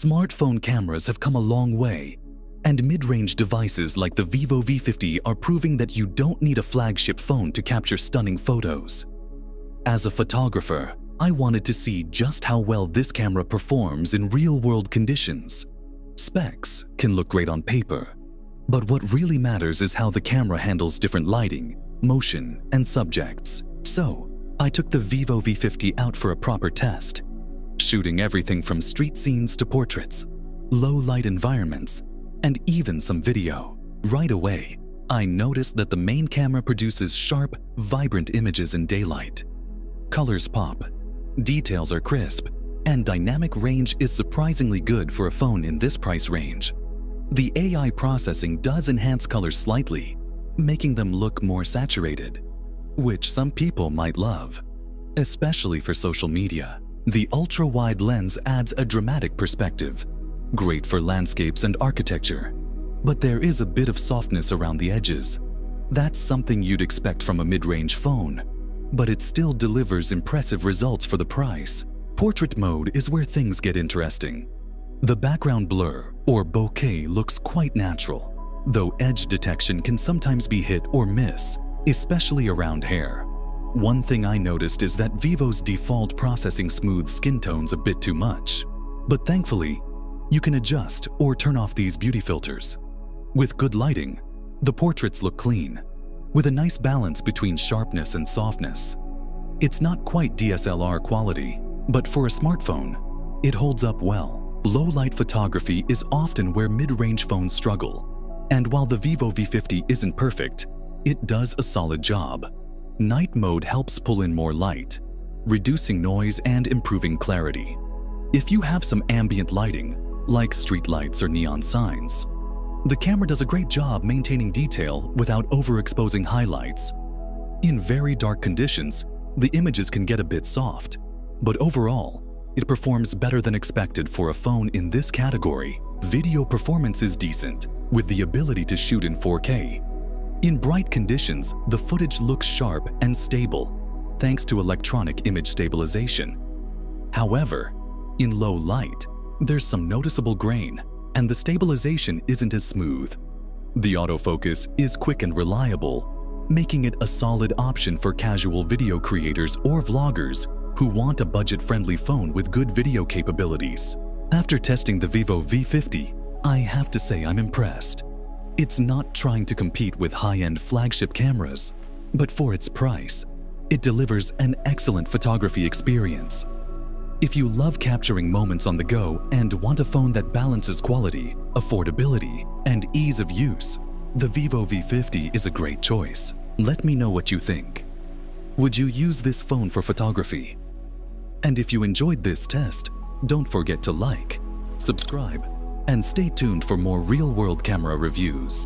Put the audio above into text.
Smartphone cameras have come a long way, and mid-range devices like the Vivo V50 are proving that you don't need a flagship phone to capture stunning photos. As a photographer, I wanted to see just how well this camera performs in real-world conditions. Specs can look great on paper, but what really matters is how the camera handles different lighting, motion, and subjects. So, I took the Vivo V50 out for a proper test, shooting everything from street scenes to portraits, low-light environments, and even some video. Right away, I noticed that the main camera produces sharp, vibrant images in daylight. Colors pop, details are crisp, and dynamic range is surprisingly good for a phone in this price range. The AI processing does enhance colors slightly, making them look more saturated, which some people might love, especially for social media. The ultra-wide lens adds a dramatic perspective, great for landscapes and architecture. But there is a bit of softness around the edges. That's something you'd expect from a mid-range phone, but it still delivers impressive results for the price. Portrait mode is where things get interesting. The background blur, or bokeh, looks quite natural, though edge detection can sometimes be hit or miss, especially around hair. One thing I noticed is that Vivo's default processing smooths skin tones a bit too much. But thankfully, you can adjust or turn off these beauty filters. With good lighting, the portraits look clean, with a nice balance between sharpness and softness. It's not quite DSLR quality, but for a smartphone, it holds up well. Low-light photography is often where mid-range phones struggle, and while the Vivo V50 isn't perfect, it does a solid job. Night mode helps pull in more light, reducing noise and improving clarity. If you have some ambient lighting, like street lights or neon signs, the camera does a great job maintaining detail without overexposing highlights. In very dark conditions, the images can get a bit soft, but overall, it performs better than expected for a phone in this category. Video performance is decent, with the ability to shoot in 4K. In bright conditions, the footage looks sharp and stable, thanks to electronic image stabilization. However, in low light, there's some noticeable grain, and the stabilization isn't as smooth. The autofocus is quick and reliable, making it a solid option for casual video creators or vloggers who want a budget-friendly phone with good video capabilities. After testing the Vivo V50, I have to say I'm impressed. It's not trying to compete with high-end flagship cameras, but for its price, it delivers an excellent photography experience. If you love capturing moments on the go and want a phone that balances quality, affordability, and ease of use, the Vivo V50 is a great choice. Let me know what you think. Would you use this phone for photography? And if you enjoyed this test, don't forget to like, subscribe, and stay tuned for more real-world camera reviews.